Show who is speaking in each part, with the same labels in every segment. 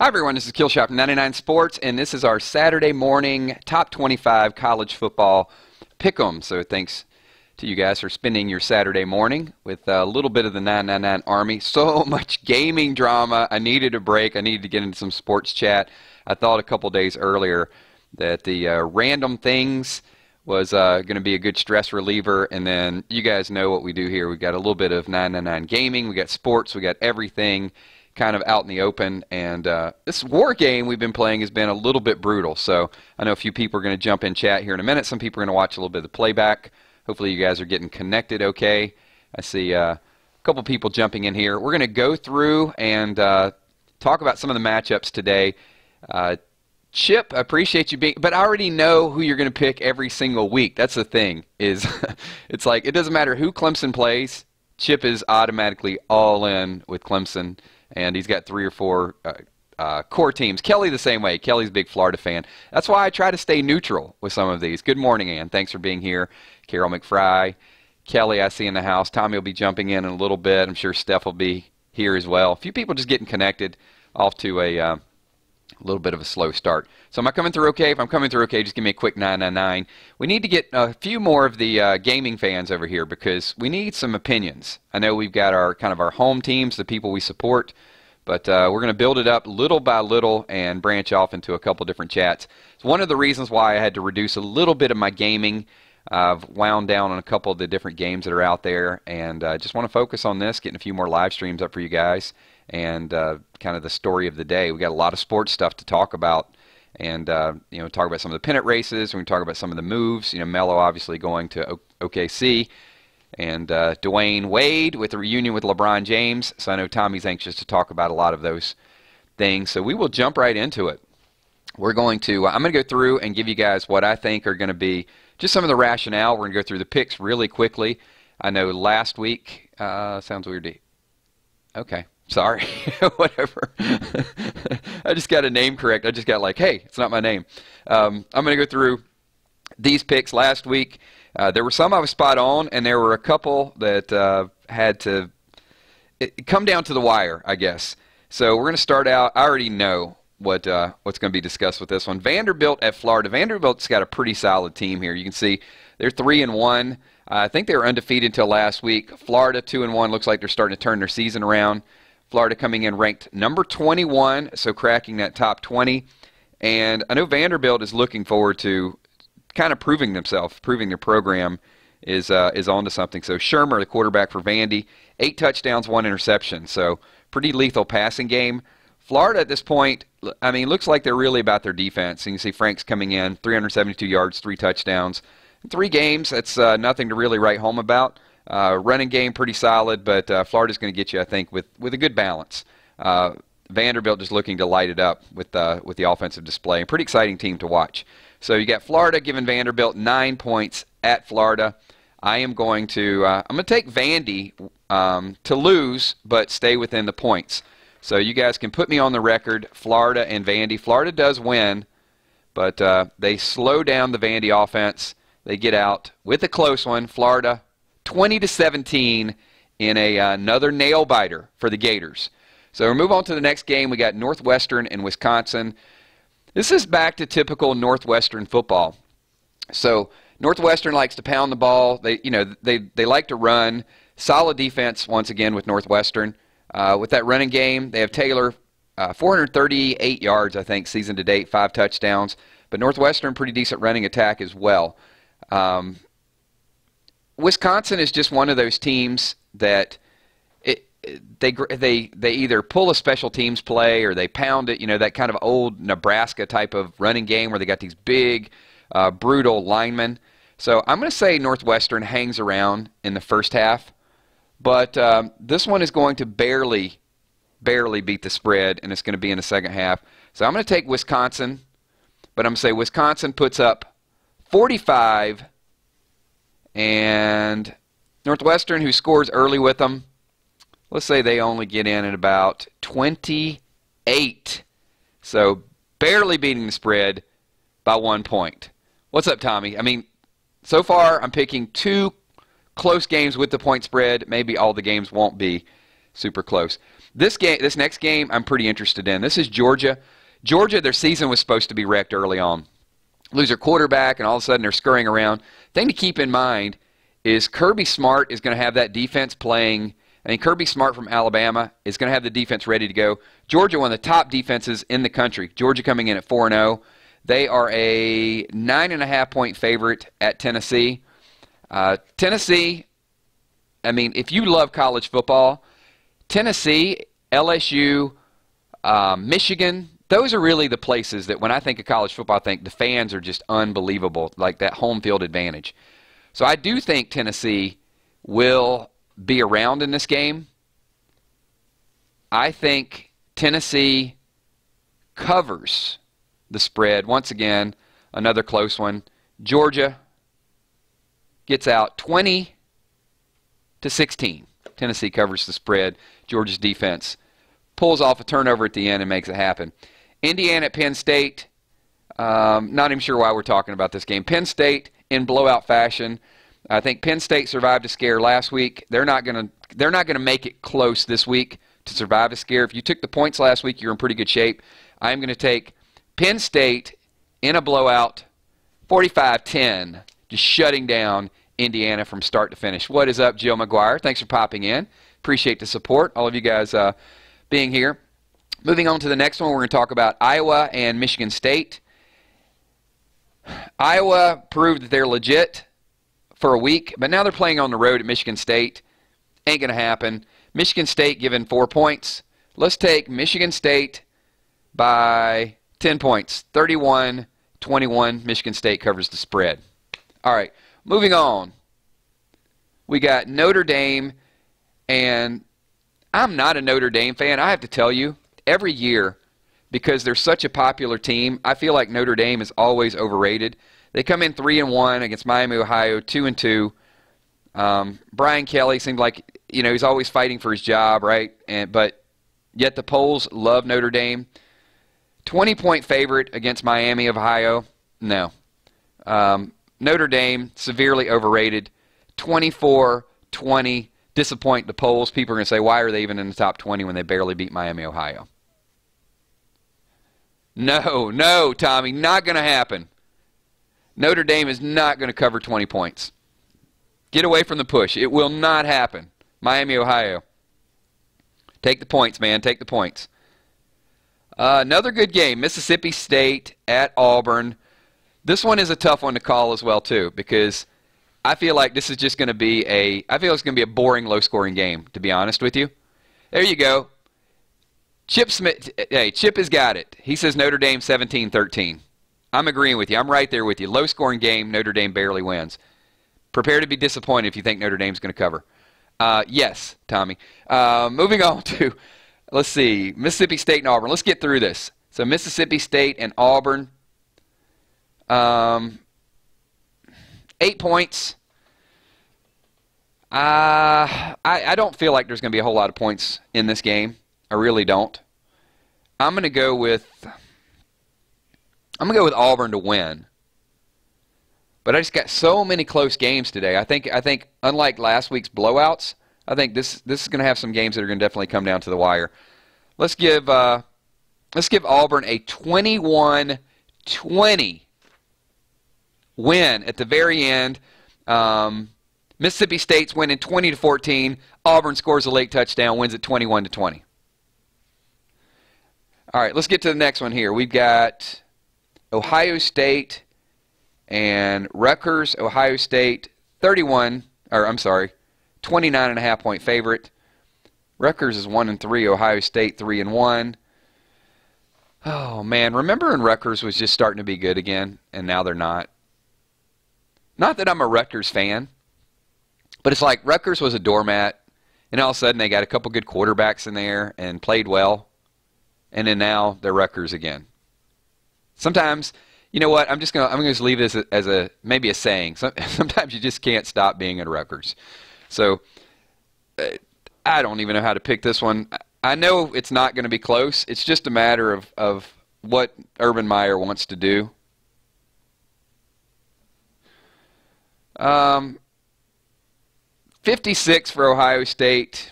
Speaker 1: Hi everyone, this is kilzhot from 99 Sports, and this is our Saturday morning top 25 college football pick'em. So thanks to you guys for spending your Saturday morning with a little bit of the 999 Army. So much gaming drama. I needed a break. I needed to get into some sports chat. I thought a couple days earlier that the random things was going to be a good stress reliever, and then you guys know what we do here. We've got a little bit of 999 gaming, we got sports, we got everything kind of out in the open, and this war game we've been playing has been a little bit brutal. So I know a few people are going to jump in chat here in a minute. Some people are going to watch a little bit of the playback. Hopefully you guys are getting connected okay. I see a couple people jumping in here. We're going to go through and talk about some of the matchups today. Chip, I appreciate you being, but I already know who you're going to pick every single week. That's the thing, is it's like it doesn't matter who Clemson plays. Chip is automatically all in with Clemson, and he's got 3 or 4 core teams. Kelly the same way. Kelly's a big Florida fan. That's why I try to stay neutral with some of these. Good morning, Ann. Thanks for being here. Carol McFry. Kelly, I see in the house. Tommy will be jumping in a little bit. I'm sure Steph will be here as well. A few people just getting connected, off to a little bit of a slow start. So am I coming through okay? If I'm coming through okay, just give me a quick 999. We need to get a few more of the gaming fans over here because we need some opinions. I know we've got our kind of our home teams, the people we support, but we're going to build it up little by little and branch off into a couple different chats. It's one of the reasons why I had to reduce a little bit of my gaming. I've wound down on a couple of the different games that are out there, and I just want to focus on this, getting a few more live streams up for you guys, and kind of the story of the day. We got a lot of sports stuff to talk about, and talk about some of the pennant races. We can talk about some of the moves. Melo obviously going to OKC, and Dwayne Wade with the reunion with LeBron James. So I know Tommy's anxious to talk about a lot of those things. So we will jump right into it. We're going to I'm going to go through and give you guys what I think are going to be just some of the rationale. We're going to go through the picks really quickly. I know last week sounds weird. Okay. Sorry, whatever. I just got a name correct. I just got like, hey, it's not my name. I'm going to go through these picks last week. There were some I was spot on, and there were a couple that had to come down to the wire, I guess. So we're going to start out. I already know what's going to be discussed with this one. Vanderbilt at Florida. Vanderbilt's got a pretty solid team here. You can see they're 3-1. I think they were undefeated until last week. Florida 2-1. Looks like they're starting to turn their season around. Florida coming in ranked number 21, so cracking that top 20. And I know Vanderbilt is looking forward to kind of proving themselves, proving their program is on to something. So Shermer, the quarterback for Vandy, 8 touchdowns, 1 interception. So pretty lethal passing game. Florida at this point, I mean, looks like they're really about their defense. And you can see Frank's coming in, 372 yards, 3 touchdowns. In 3 games, that's nothing to really write home about. Running game pretty solid, but Florida's going to get you, I think, with a good balance. Vanderbilt just looking to light it up with the offensive display. A pretty exciting team to watch. So you got Florida giving Vanderbilt 9 points at Florida. I am going to I'm going to take Vandy to lose, but stay within the points. So you guys can put me on the record. Florida and Vandy. Florida does win, but they slow down the Vandy offense. They get out with a close one. Florida 20-17 in another nail biter for the Gators. So we move on to the next game. We got Northwestern and Wisconsin. This is back to typical Northwestern football. So Northwestern likes to pound the ball. They like to run. Solid defense once again with Northwestern. With that running game, they have Taylor, 438 yards, I think, season to date, 5 touchdowns. But Northwestern, pretty decent running attack as well. Wisconsin is just one of those teams that they either pull a special teams play or they pound it, that kind of old Nebraska type of running game where they got these big, brutal linemen. So I'm going to say Northwestern hangs around in the first half, but this one is going to barely beat the spread, and it's going to be in the second half. So I'm going to take Wisconsin, but I'm going to say Wisconsin puts up 45, and Northwestern, who scores early with them, let's say they only get in at about 28. So barely beating the spread by 1 point. What's up, Tommy? I mean, so far I'm picking 2 close games with the point spread. Maybe all the games won't be super close. This next game, I'm pretty interested in. This is Georgia. Georgia, their season was supposed to be wrecked early on. Lose their quarterback, and all of a sudden they're scurrying around. Thing to keep in mind is Kirby Smart is going to have that defense playing. I mean, Kirby Smart from Alabama is going to have the defense ready to go. Georgia, one of the top defenses in the country. Georgia coming in at 4-0. They are a 9.5-point favorite at Tennessee. Tennessee, I mean, if you love college football, Tennessee, LSU, Michigan, those are really the places that when I think of college football, I think the fans are just unbelievable, like that home field advantage. So I do think Tennessee will be around in this game. I think Tennessee covers the spread. Once again, another close one. Georgia gets out 20-16. Tennessee covers the spread. Georgia's defense pulls off a turnover at the end and makes it happen. Indiana at Penn State. Not even sure why we're talking about this game. Penn State in blowout fashion. I think Penn State survived a scare last week. They're not going to make it close this week to survive a scare. If you took the points last week, you're in pretty good shape. I'm going to take Penn State in a blowout, 45-10, just shutting down Indiana from start to finish. What is up, Jill McGuire? Thanks for popping in. Appreciate the support, all of you guys being here. Moving on to the next one, we're going to talk about Iowa and Michigan State. Iowa proved that they're legit for a week, but now they're playing on the road at Michigan State. Ain't going to happen. Michigan State given 4 points. Let's take Michigan State by 10 points. 31-21. Michigan State covers the spread. All right, moving on. We got Notre Dame, and I'm not a Notre Dame fan. I have to tell you, every year, because they're such a popular team, I feel like Notre Dame is always overrated. They come in 3-1 against Miami, Ohio, 2-2. Brian Kelly seemed like, he's always fighting for his job, right? But yet the polls love Notre Dame. 20-point favorite against Miami, Ohio. No. Notre Dame, severely overrated. 24-20. Disappoint the polls. People are going to say, why are they even in the top 20 when they barely beat Miami, Ohio? No, Tommy, not going to happen. Notre Dame is not going to cover 20 points. Get away from the push. It will not happen. Miami, Ohio. Take the points, man. Take the points. Another good game. Mississippi State at Auburn. This one is a tough one to call as well, too, because I feel like this is just going to be it's going to be a boring, low-scoring game, to be honest with you. There you go. Chip Smith, hey, Chip has got it. He says Notre Dame 17-13. I'm agreeing with you. I'm right there with you. Low-scoring game, Notre Dame barely wins. Prepare to be disappointed if you think Notre Dame's going to cover. Yes, Tommy. Moving on to, let's see, Mississippi State and Auburn. Let's get through this. So Mississippi State and Auburn. 8 points. I don't feel like there's going to be a whole lot of points in this game. I really don't. I'm going to go with Auburn to win. But I just got so many close games today. I think unlike last week's blowouts, I think this is going to have some games that are going to definitely come down to the wire. Let's give Auburn a 21-20 win at the very end. Mississippi State's winning 20-14. Auburn scores a late touchdown, wins it 21-20. All right, let's get to the next one here. We've got Ohio State and Rutgers. Ohio State 29.5-point favorite. Rutgers is 1-3. Ohio State 3-1. Oh man, remember when Rutgers was just starting to be good again, and now they're not. Not that I'm a Rutgers fan, but it's like Rutgers was a doormat, and all of a sudden they got a couple good quarterbacks in there and played well, and then now they're Rutgers again. Sometimes, you know what? I'm gonna just leave this as maybe a saying. Sometimes you just can't stop being at Rutgers. So I don't even know how to pick this one. I know it's not going to be close. It's just a matter of what Urban Meyer wants to do. 56 for Ohio State.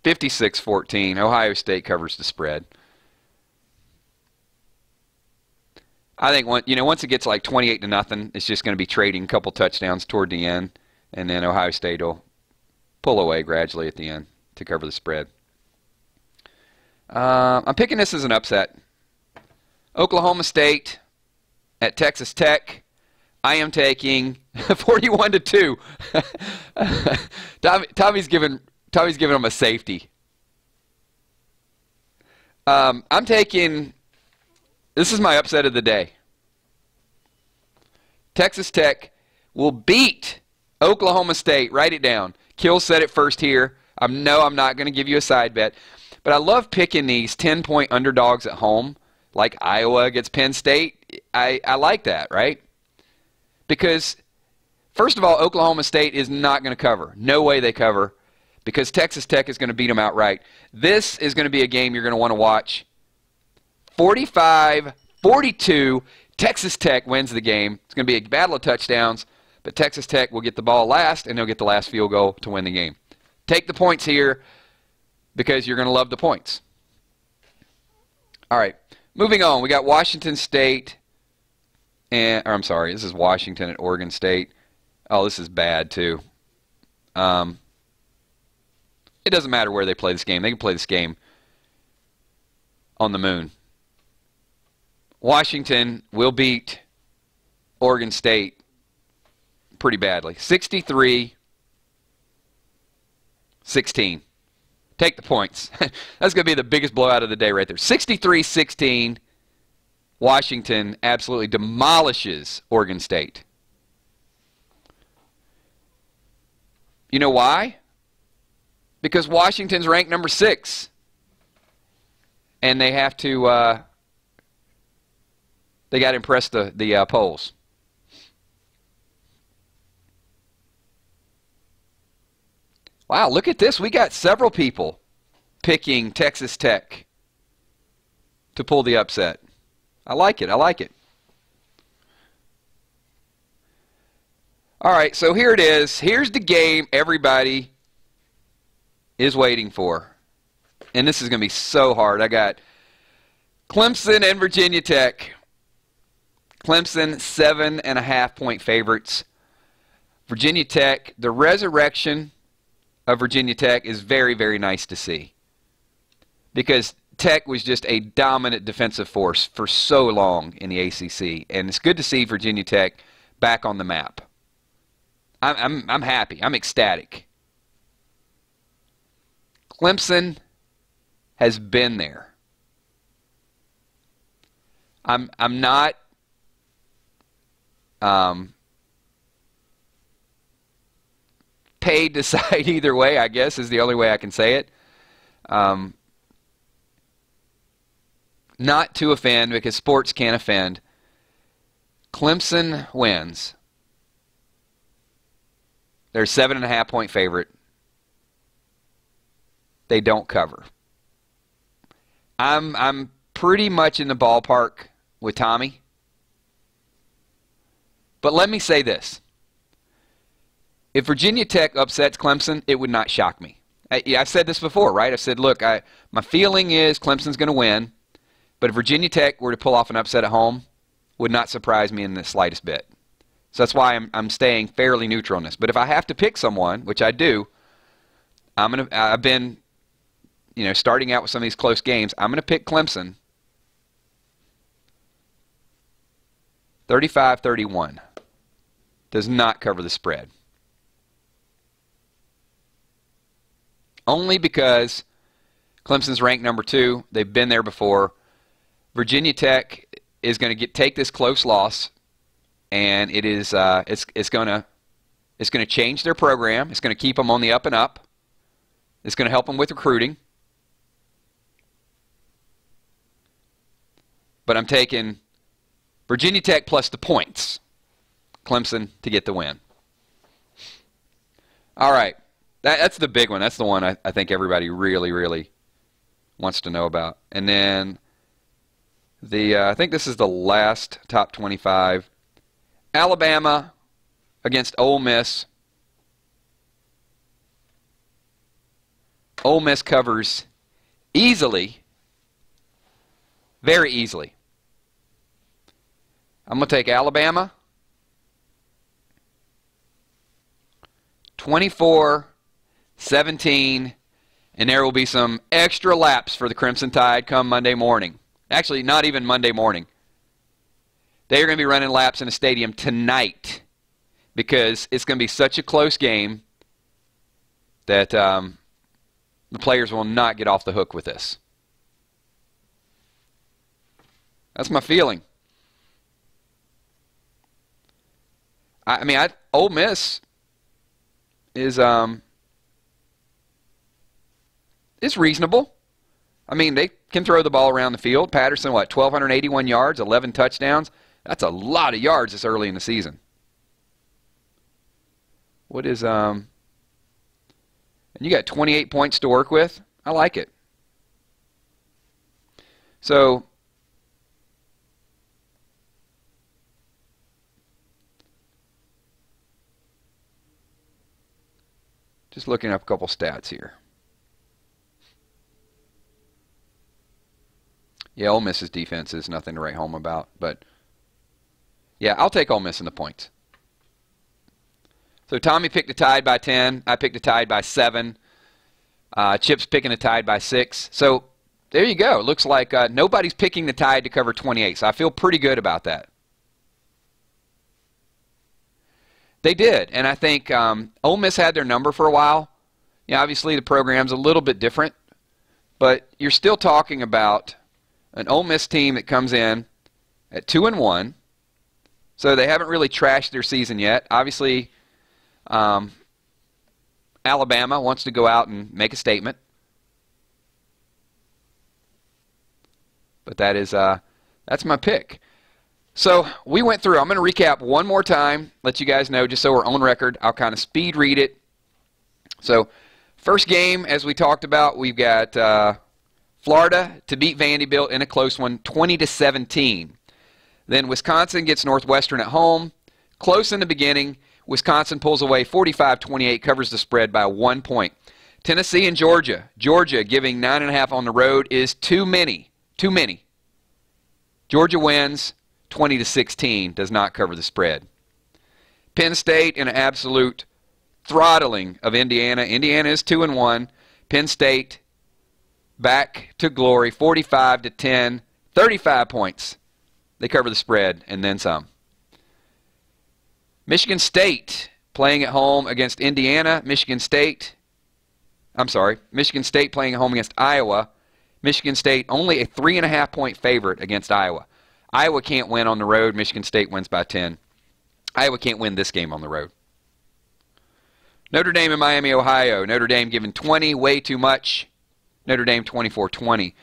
Speaker 1: 56-14. Ohio State covers the spread. I think once it gets like 28-0, it's just going to be trading a couple touchdowns toward the end, and then Ohio State will pull away gradually at the end to cover the spread. I'm picking this as an upset. Oklahoma State at Texas Tech. I am taking 41-2. Tommy's giving them a safety. I'm taking. This is my upset of the day. Texas Tech will beat Oklahoma State. Write it down. Kill said it first here. I'm not going to give you a side bet. But I love picking these 10-point underdogs at home, like Iowa against Penn State. I like that, right? Because, first of all, Oklahoma State is not going to cover. No way they cover, because Texas Tech is going to beat them outright. This is going to be a game you're going to want to watch. 45-42, Texas Tech wins the game. It's going to be a battle of touchdowns, but Texas Tech will get the ball last, and they'll get the last field goal to win the game. Take the points here because you're going to love the points. All right, moving on. We got Washington State, this is Washington at Oregon State. Oh, this is bad too. It doesn't matter where they play this game. They can play this game on the moon. Washington will beat Oregon State pretty badly. 63-16. Take the points. That's going to be the biggest blowout of the day right there. 63-16. Washington absolutely demolishes Oregon State. You know why? Because Washington's ranked number 6. And they have to they got to impress the polls. Wow, look at this. We got several people picking Texas Tech to pull the upset. I like it. I like it. All right, so here it is. Here's the game everybody is waiting for. And this is going to be so hard. I got Clemson and Virginia Tech. Clemson, 7.5-point favorites. Virginia Tech, the resurrection of Virginia Tech is very, very nice to see. Because Tech was just a dominant defensive force for so long in the ACC. And it's good to see Virginia Tech back on the map. I'm happy. I'm ecstatic. Clemson has been there. I'm not paid to side either way, I guess, is the only way I can say it. Not to offend, because sports can't offend. Clemson wins. They're 7.5-point favorite. They don't cover. I'm pretty much in the ballpark with Tommy. But let me say this. If Virginia Tech upsets Clemson, it would not shock me. I've said this before, right? I've said, look, my feeling is Clemson's going to win. But if Virginia Tech were to pull off an upset at home, would not surprise me in the slightest bit. So that's why I'm staying fairly neutral on this. But if I have to pick someone, which I do, I've been, starting out with some of these close games, I'm going to pick Clemson. 35-31. Does not cover the spread. Only because Clemson's ranked number 2. They've been there before. Virginia Tech is going to take this close loss, and it is it's going to change their program. It's going to keep them on the up and up. It's going to help them with recruiting. But I'm taking Virginia Tech plus the points. Clemson to get the win. All right. That's the big one. That's the one I think everybody really, really wants to know about. And then I think this is the last top 25. Alabama against Ole Miss. Ole Miss covers easily, very easily. I'm going to take Alabama. 24-17, and there will be some extra laps for the Crimson Tide come Monday morning. Actually, not even Monday morning. They are going to be running laps in a stadium tonight because it's going to be such a close game that the players will not get off the hook with this. That's my feeling. I mean, Ole Miss is reasonable. I mean, they can throw the ball around the field. Patterson, what, 1,281 yards, 11 touchdowns? That's a lot of yards this early in the season. What is, and you got 28 points to work with? I like it. So, just looking up a couple stats here. Yeah, Ole Miss's defense is nothing to write home about, but yeah, I'll take Ole Miss in the points. So Tommy picked a Tide by 10. I picked a Tide by 7. Chip's picking a Tide by 6. So there you go. It looks like nobody's picking the Tide to cover 28, so I feel pretty good about that. They did, and I think Ole Miss had their number for a while. Yeah, obviously the program's a little bit different, but you're still talking about an Ole Miss team that comes in at 2-1, so they haven't really trashed their season yet. Obviously, Alabama wants to go out and make a statement, but that is that's my pick. So we went through. I'm going to recap one more time, let you guys know, just so we're on record. I'll kind of speed read it. So first game, as we talked about, we've got Florida to beat Vanderbilt in a close one, 20-17. Then Wisconsin gets Northwestern at home. Close in the beginning. Wisconsin pulls away 45-28, covers the spread by 1 point. Tennessee and Georgia. Georgia giving 9.5 on the road is too many. Too many. Georgia wins 20-16, does not cover the spread. Penn State in an absolute throttling of Indiana. Indiana is 2-1. Penn State back to glory, 45-10, 35 points. They cover the spread and then some. Michigan State playing at home against Indiana. Michigan State playing at home against Iowa. Michigan State only a 3.5-point favorite against Iowa. Iowa can't win on the road. Michigan State wins by 10. Iowa can't win this game on the road. Notre Dame and Miami, Ohio. Notre Dame given 20, way too much. Notre Dame 24-20.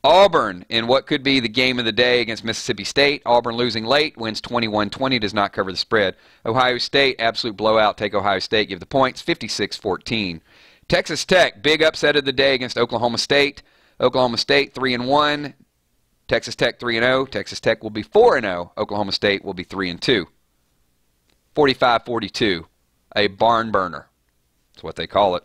Speaker 1: Auburn in what could be the game of the day against Mississippi State. Auburn losing late, wins 21-20, does not cover the spread. Ohio State, absolute blowout. Take Ohio State, give the points, 56-14. Texas Tech, big upset of the day against Oklahoma State. Oklahoma State 3-1. Texas Tech 3-0. Texas Tech will be 4-0. Oklahoma State will be 3-2. 45-42. A barn burner. That's what they call it.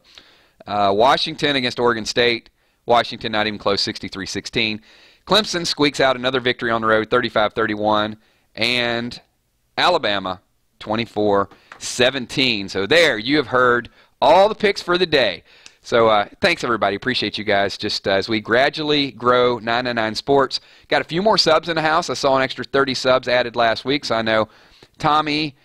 Speaker 1: Washington against Oregon State. Washington not even close, 63-16. Clemson squeaks out another victory on the road, 35-31. And Alabama, 24-17. So there, you have heard all the picks for the day. So thanks, everybody. Appreciate you guys. Just as we gradually grow 999 Sports. Got a few more subs in the house. I saw an extra 30 subs added last week. So I know Tommy,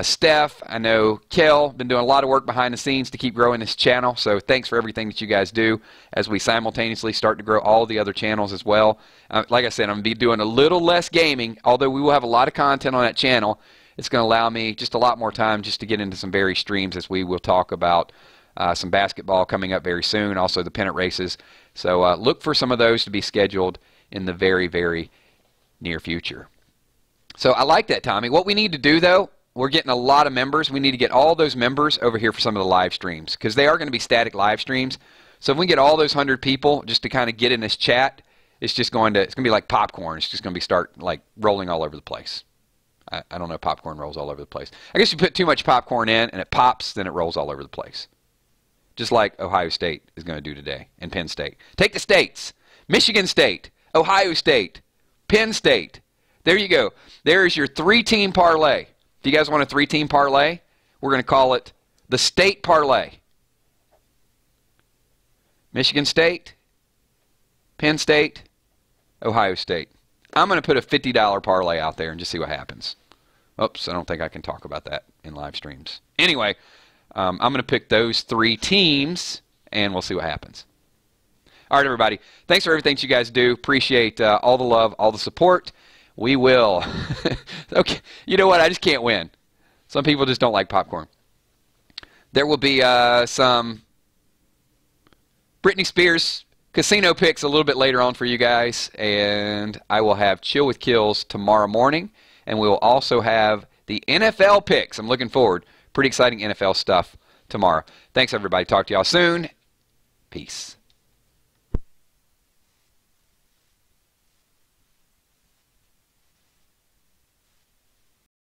Speaker 1: Steph, I know Kel, been doing a lot of work behind the scenes to keep growing this channel. So thanks for everything that you guys do as we simultaneously start to grow all the other channels as well. Like I said, I'm going to be doing a little less gaming, although we will have a lot of content on that channel. It's going to allow me just a lot more time just to get into some various streams as we will talk about some basketball coming up very soon, also the pennant races. So look for some of those to be scheduled in the very, very near future. So I like that, Tommy. What we need to do, though, we're getting a lot of members. We need to get all those members over here for some of the live streams because they are going to be static live streams. So if we get all those 100 people just to kind of get in this chat, it's going to be like popcorn. It's just going to be rolling all over the place. I don't know, popcorn rolls all over the place. I guess you put too much popcorn in and it pops, then it rolls all over the place. just like Ohio State is going to do today and Penn State. Take the states. Michigan State, Ohio State, Penn State. There you go. There's your 3-team parlay. If you guys want a 3-team parlay, we're going to call it the State Parlay. Michigan State, Penn State, Ohio State. I'm going to put a $50 parlay out there and just see what happens. Oops, I don't think I can talk about that in live streams. Anyway, I'm going to pick those 3 teams, and we'll see what happens. All right, everybody. Thanks for everything that you guys do. Appreciate all the love, all the support. We will. Okay, you know what? I just can't win. Some people just don't like popcorn. There will be some Britney Spears casino picks a little bit later on for you guys, and I will have Chill with Kills tomorrow morning, and we will also have the NFL picks. I'm looking forward. Pretty exciting NFL stuff tomorrow. Thanks, everybody. Talk to y'all soon. Peace.